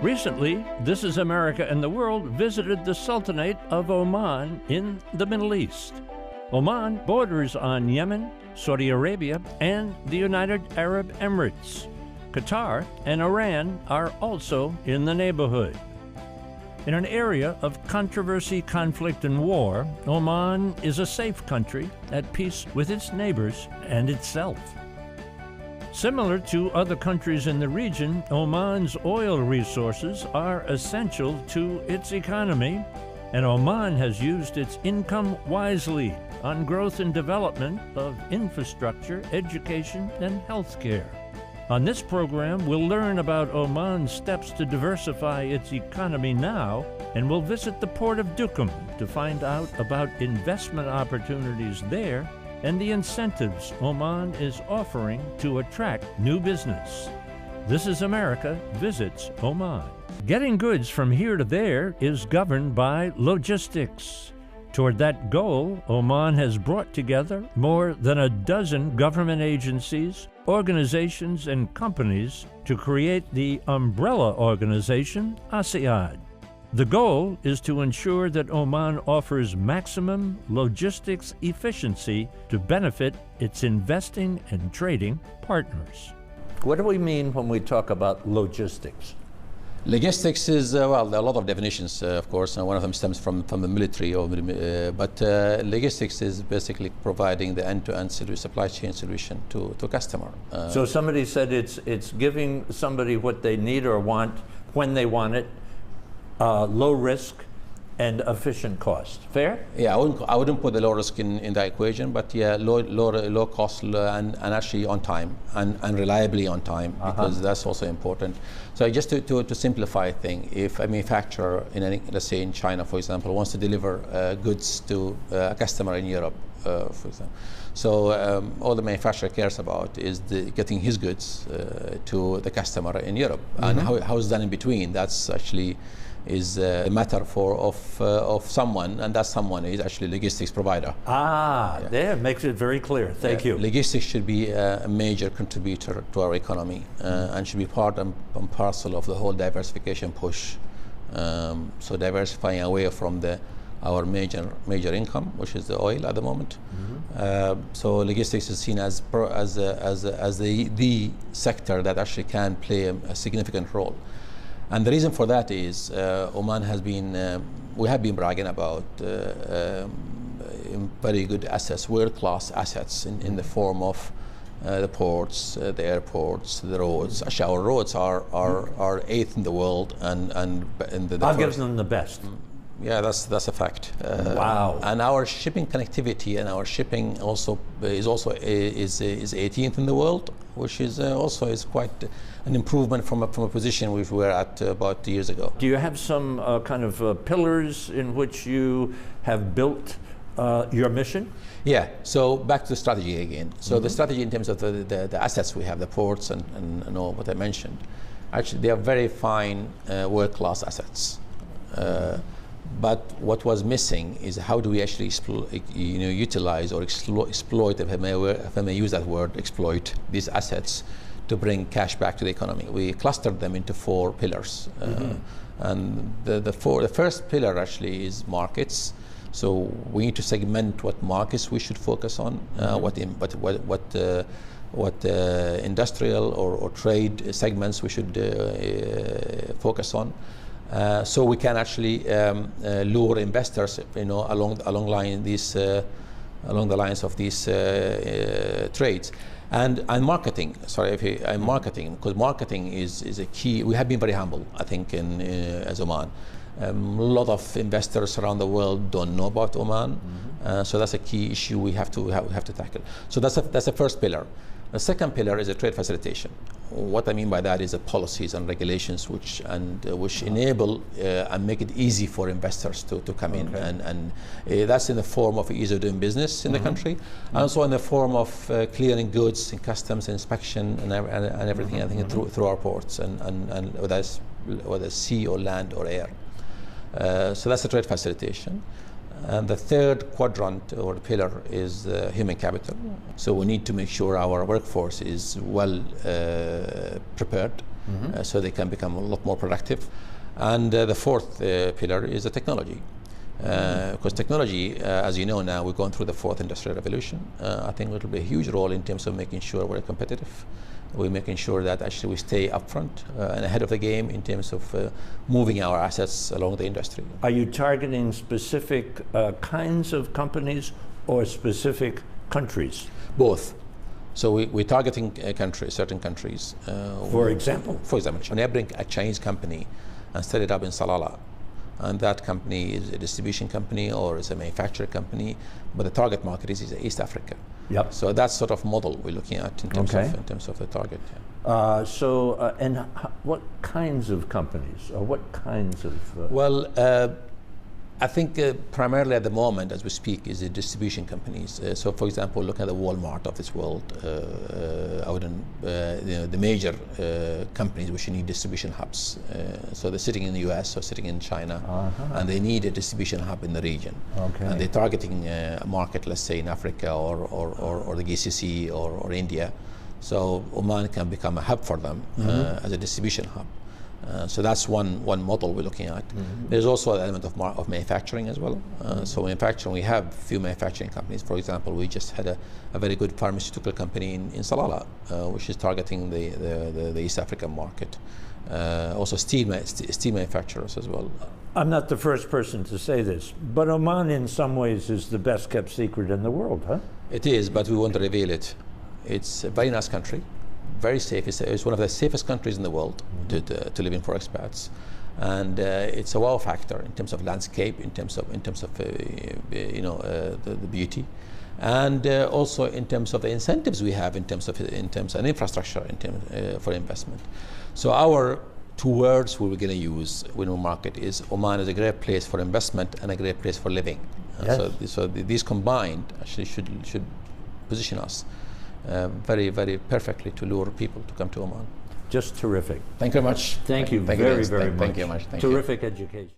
Recently, This is America and the World visited the Sultanate of Oman in the Middle East. Oman borders on Yemen, Saudi Arabia, and the United Arab Emirates. Qatar and Iran are also in the neighborhood. In an area of controversy, conflict, and war, Oman is a safe country at peace with its neighbors and itself. Similar to other countries in the region, Oman's oil resources are essential to its economy, and Oman has used its income wisely on growth and development of infrastructure, education, and healthcare. On this program, we'll learn about Oman's steps to diversify its economy now, and we'll visit the port of Duqm to find out about investment opportunities there and the incentives Oman is offering to attract new business. This is America visits Oman. Getting goods from here to there is governed by logistics. Toward that goal, Oman has brought together more than a dozen government agencies, organizations, and companies to create the umbrella organization ASYAD. The goal is to ensure that Oman offers maximum logistics efficiency to benefit its investing and trading partners. What do we mean when we talk about logistics? Logistics is, well, there are a lot of definitions, of course, and one of them stems from the military, but logistics is basically providing the end-to-end supply chain solution to a customer. So somebody said it's giving somebody what they need or want when they want it, low risk and efficient cost. Fair? Yeah, I wouldn't put the low risk in the equation, but yeah, low cost and actually on time and reliably on time, because that's also important. So just to simplify things, if a manufacturer let's say in China, for example, wants to deliver goods to a customer in Europe, for example. So all the manufacturer cares about is getting his goods to the customer in Europe, and how it's done in between. That's actually is a matter of someone, and that someone is actually a logistics provider. There makes it very clear. Thank you. Logistics should be a major contributor to our economy and should be part and parcel of the whole diversification push. So diversifying away from our major income, which is the oil at the moment. So logistics is seen as the sector that actually can play a significant role. And the reason for that is Oman has been, we have been bragging about very good assets, world-class assets in the form of the ports, the airports, the roads. Actually, our roads are eighth in the world, and I'll give them the best. Yeah, that's a fact. Wow. And our shipping connectivity and our shipping also is 18th in the world, which is also quite an improvement from a position we were at about 2 years ago. Do you have some kind of pillars in which you have built your mission? Yeah, so back to the strategy again. So the strategy in terms of the assets we have, the ports and all what I mentioned, actually they are very fine world-class assets. But what was missing is how do we actually utilize or exploit, if I may use that word, exploit these assets to bring cash back to the economy. We clustered them into 4 pillars. And the first pillar actually is markets. So we need to segment what markets we should focus on, what industrial or trade segments we should focus on. So we can actually lure investors, along the lines of these trades, and marketing. Marketing, because marketing is a key. We have been very humble, I think, as Oman. A lot of investors around the world don't know about Oman, so that's a key issue we have to tackle. So that's the first pillar. The second pillar is a trade facilitation. What I mean by that is the policies and regulations which enable and make it easy for investors to come in, and that's in the form of ease of doing business in the country, and also in the form of clearing goods and customs inspection and everything. I think through our ports and whether sea or land or air. So that's the trade facilitation. And the third quadrant or pillar is human capital. So we need to make sure our workforce is well prepared so they can become a lot more productive. And the fourth pillar is the technology. Because technology, as you know now, we're going through the fourth industrial revolution. I think it will be a huge role in terms of making sure we're competitive. We're making sure that actually we stay upfront and ahead of the game in terms of moving our assets along the industry. Are you targeting specific kinds of companies or specific countries? Both. So we're targeting certain countries. For example? For example, when I bring a Chinese company and set it up in Salalah, and that company is a distribution company or is a manufacturer company, but the target market is East Africa. Yep. So that's sort of model we're looking at in terms of the target. Yeah. And what kinds of companies or what kinds of? Well, I think primarily at the moment, as we speak, is the distribution companies. So, for example, look at the Walmart of this world. The major companies which need distribution hubs. So they're sitting in the US or sitting in China, and they need a distribution hub in the region. Okay. And they're targeting a market, let's say, in Africa or the GCC or India. So Oman can become a hub for them as a distribution hub. So that's one model we're looking at. There's also an element of manufacturing as well. So manufacturing, we have a few manufacturing companies. For example, we just had a very good pharmaceutical company in Salalah, which is targeting the East African market. Also steel manufacturers as well. I'm not the first person to say this, but Oman in some ways is the best kept secret in the world, huh? It is, but we won't reveal it. It's a very nice country. Very safe. It's one of the safest countries in the world to live in for expats, and it's a wow factor in terms of landscape, in terms of the beauty, and also in terms of the incentives we have in terms of infrastructure for investment. So our two words we were going to use when we market is Oman is a great place for investment and a great place for living. Yes. So these combined actually should position us very, very perfectly to lure people to come to Oman. Just terrific. Thank you very much. Thank you very, very much. Thank you very much. Terrific education.